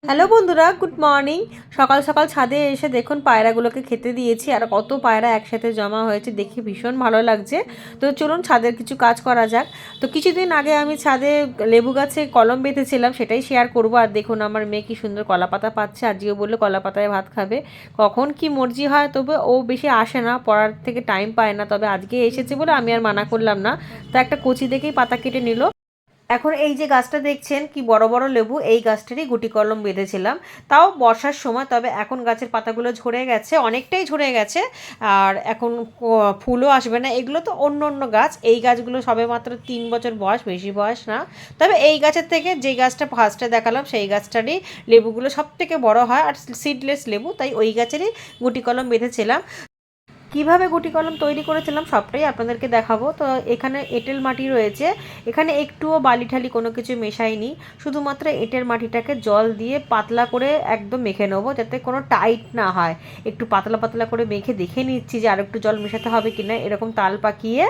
Hello বন্ধুরা, good morning. সকাল সকাল ছাদে এসে দেখুন পায়রাগুলোকে খেতে দিয়েছি, আর কত পায়রা একসাথে জমা হয়েছে দেখে ভীষণ ভালো লাগছে। তো চলুন ছাদের কিছু কাজ করা যাক। তো কিছুদিন আগে আমি ছাদে লেবু গাছে কলম বেঁধেছিলাম, সেটাই শেয়ার করব। আর দেখুন আমার মেয়ে কি সুন্দর কলা পাতা পাচ্ছে, আজকেও বললো কলা পাতায় ভাত খাবে। কখন কি মর্জি হয়, তবে ও বেশি আসে না, পড়ার থেকে টাইম পায় না, তবে আজকে এসেছে বলে আমি আর মানা করলাম না। তো একটা কচি দেখেই পাতা কেটে নিল। এখন এই যে গাছটা দেখছেন কি বড় বড় লেবু, এই গাছটারই গুটি কলম বেঁধেছিলাম, তাও বর্ষার সময়। তবে এখন গাছের পাতাগুলো ঝরে গেছে, অনেকটাই ঝরে গেছে, আর এখন ফুলও আসবে না। এগুলো তো অন্য অন্য গাছ, এই গাছগুলো সবে মাত্র 3 বছর বয়স, বেশি বয়স না। তবে এই গাছের থেকে যে গাছটা ফার্স্টে দেখালাম সেই গাছটারই লেবুগুলো সব থেকে বড় হয়, আর সিডলেস লেবু, তাই ওই গাছেরই গুটি কলম বেঁধেছিলাম। কিভাবে গুটি কলম তৈরি করেছিলাম সবটাই আপনাদেরকে দেখাবো। তো এখানে এঁটেল মাটি রয়েছে, এখানে একটুও বালি ঠালি কোনো কিছু মেশাইনি, শুধুমাত্র এঁটেল মাটিটাকে জল দিয়ে পাতলা করে একদম মেখে নেবো, যাতে কোনো টাইট না হয়। একটু পাতলা পাতলা করে মেখে দেখে নিচ্ছি যে আর একটু জল মেশাতে হবে কিনা। এরকম তাল পাকিয়ে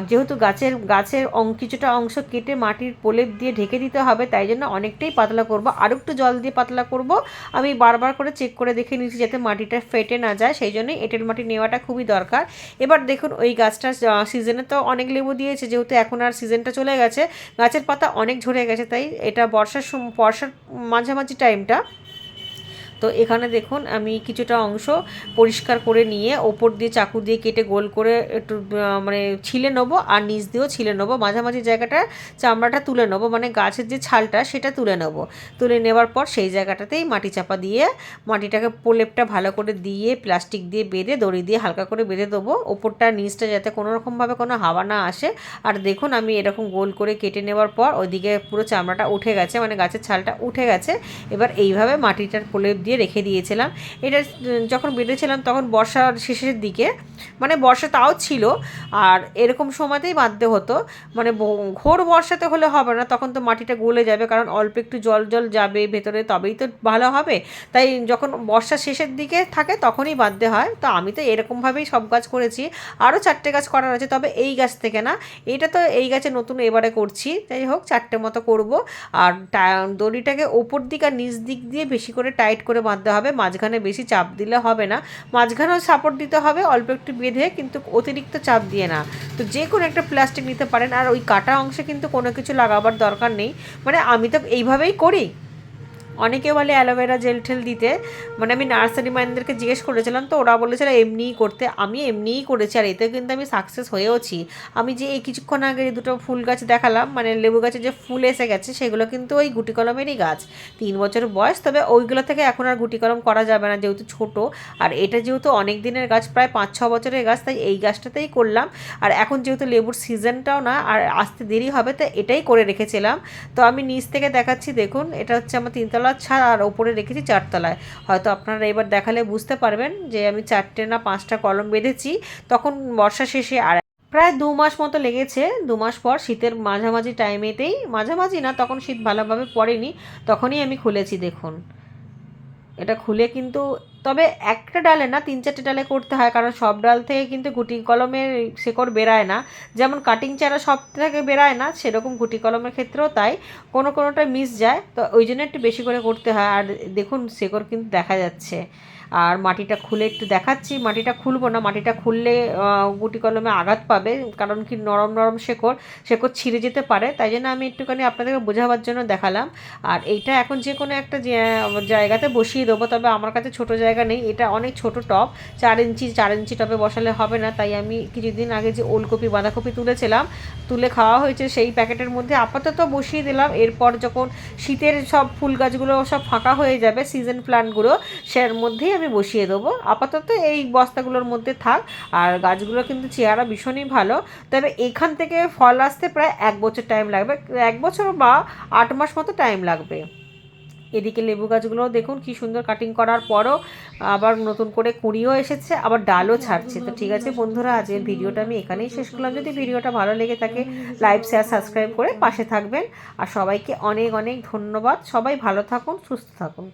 যেহেতু গাছের কিছুটা অংশ কেটে মাটির প্রলেপ দিয়ে ঢেকে দিতে হবে, তাই জন্য অনেকটাই পাতলা করব, আর একটু জল দিয়ে পাতলা করব। আমি বারবার করে চেক করে দেখে নিচ্ছি যাতে মাটিটা ফেটে না যায়, সেই জন্যই এঁটেল মাটি নেওয়াটা খুবই দরকার। এবার দেখুন ওই গাছটা সিজনে তো অনেক লেবু দিয়েছে, যেহেতু এখন আর সিজনটা চলে গেছে, গাছের পাতা অনেক ঝরে গেছে, তাই এটা বর্ষার মাঝামাঝি টাইমটা। তো এখানে দেখুন আমি কিছুটা অংশ পরিষ্কার করে নিয়ে ওপর দিয়ে চাকু দিয়ে কেটে গোল করে একটু মানে ছিলে নেবো, আর নিচ দিয়েও ছিলে নেবো, মাঝামাঝি জায়গাটা চামড়াটা তুলে নেবো, মানে গাছের যে ছালটা সেটা তুলে নেবো। তুলে নেওয়ার পর সেই জায়গাটাতেই মাটি চাপা দিয়ে মাটিটাকে প্রলেপটা ভালো করে দিয়ে প্লাস্টিক দিয়ে বেঁধে দড়ি দিয়ে হালকা করে বেঁধে দেবো, ওপরটা নিচটা যাতে কোনোরকমভাবে কোনো হাওয়া না আসে। আর দেখুন আমি এরকম গোল করে কেটে নেওয়ার পর ওইদিকে পুরো চামড়াটা উঠে গেছে, মানে গাছের ছালটা উঠে গেছে। এবার এইভাবে মাটিটার প্রলেপ দিয়ে রেখে দিয়েছিলাম। এটা যখন বেঁধেছিলাম তখন বর্ষার শেষের দিকে, মানে বর্ষা তাও ছিল, আর এরকম সময়তেই বাঁধতে হতো। মানে ঘোর বর্ষাতে হলে হবে না, তখন তো মাটিটা গলে যাবে, কারণ অল্প একটু জল জল যাবে ভেতরে, তবেই তো ভালো হবে। তাই যখন বর্ষার শেষের দিকে থাকে তখনই বাঁধতে হয়। তো আমি তো এরকমভাবেই সব গাছ করেছি, আরও 4টে গাছ করার আছে, তবে এই গাছ থেকে না, এটা তো এই গাছে নতুন এবারে করছি, যাই হোক 4টে মতো করব। আর দড়িটাকে ওপর দিক আর নিচ দিক দিয়ে বেশি করে টাইট করে বাঁধতে হবে, মাঝখানে বেশি চাপ দিলে হবে না, মাঝখানেও সাপোর্ট দিতে হবে অল্প একটু বেঁধে, কিন্তু অতিরিক্ত চাপ দিয়ে না। তো যে কোনো একটা প্লাস্টিক নিতে পারেন, আর ওই কাটা অংশে কিন্তু কোনো কিছু লাগাবার দরকার নেই, মানে আমি তো এইভাবেই করি। অনেকে বলে অ্যালোভেরা জেল ঠেল দিতে, মানে আমি নার্সারি ম্যানদেরকে জিজ্ঞেস করেছিলাম, তো ওরা বলেছিল এমনিই করতে, আমি এমনিই করেছি, আর এতে কিন্তু আমি সাকসেস হয়েওছি। আমি যে এই কিছুক্ষণ আগে দুটো ফুল গাছ দেখালাম, মানে লেবু গাছে যে ফুল এসে গেছে, সেগুলো কিন্তু ওই গুটি কলমেরই গাছ, 3 বছর বয়স। তবে ওইগুলো থেকে এখন আর গুটি কলম করা যাবে না, যেহেতু ছোট, আর এটা যেহেতু অনেক দিনের গাছ, প্রায় 5-6 বছরের গাছ, তাই এই গাছটাতেই করলাম। আর এখন যেহেতু লেবুর সিজনটাও না, আর আসতে দেরি হবে, তো এটাই করে রেখেছিলাম। তো আমি নিচ থেকে দেখাচ্ছি, দেখুন এটা হচ্ছে আমার 3তলার ছাদ, আর ওপরে রেখেছি 4তলায়। হয়তো আপনারা এবার দেখালে বুঝতে পারবেন যে আমি 4টে না 5টা কলম বেঁধেছি। তখন বর্ষা শেষে, আর প্রায় 2 মাস মতো লেগেছে। 2 মাস পর শীতের মাঝামাঝি টাইমেতেই, মাঝামাঝি না তখন শীত ভালোভাবে পড়েনি, তখনই আমি খুলেছি। দেখুন এটা খুলে কিন্তু, তবে একটা ডালে না 3-4টে ডালে করতে হয়, কারণ সব ডাল থেকে কিন্তু গুটি কলমের শেকড় বেরায় না, যেমন কাটিং চারা সব থেকে বেরায় না, সেরকম গুটি কলমের ক্ষেত্রেও তাই, কোনোটা মিস যায়, তো ওই জন্য একটু বেশি করে করতে হয়। আর দেখুন শেকড় কিন্তু দেখা যাচ্ছে। আর মাটিটা খুলে একটু দেখাচ্ছি, মাটিটা খুলবো না, মাটিটা খুললে গুটি কলমে আঘাত পাবে, কারণ কি নরম নরম শেকড়, শেকড় ছিঁড়ে যেতে পারে, তাই জন্য আমি একটুখানি আপনাদেরকে বোঝাবার জন্য দেখালাম। আর এইটা এখন যে কোনো একটা জায়গাতে বসিয়ে দেবো, তবে আমার কাছে ছোট জায়গা নেই, এটা অনেক ছোট টব, 4 ইঞ্চি টবে বসালে হবে না, তাই আমি কিছুদিন আগে যে ওলকপি বাঁধাকপি তুলেছিলাম, তুলে খাওয়া হয়েছে, সেই প্যাকেটের মধ্যে আপাতত বসিয়ে দিলাম। এরপর যখন শীতের সব ফুল গাছগুলো সব ফাঁকা হয়ে যাবে, সিজন প্ল্যান্টগুলো, সের মধ্যেই আমি বসিয়ে দেবো। আপাতত এই বস্তাগুলোর মধ্যে থাক। আর গাছগুলো কিন্তু চেহারা ভীষণই ভালো, তবে এখান থেকে ফল আসতে প্রায় 1 বছর টাইম লাগবে, 1 বছর বা 8 মাস মতো টাইম লাগবে। এদিকে লেবু গাছগুলোও দেখুন কি সুন্দর, কাটিং করার পরও আবার নতুন করে কুঁড়িও এসেছে, আবার ডালও ছাড়ছে। তো ঠিক আছে বন্ধুরা, আজকের ভিডিওটা আমি এখানেই শেষ করলাম। যদি ভিডিওটা ভালো লেগে থাকে, লাইক শেয়ার সাবস্ক্রাইব করে পাশে থাকবেন। আর সবাইকে অনেক অনেক ধন্যবাদ। সবাই ভালো থাকুন, সুস্থ থাকুন।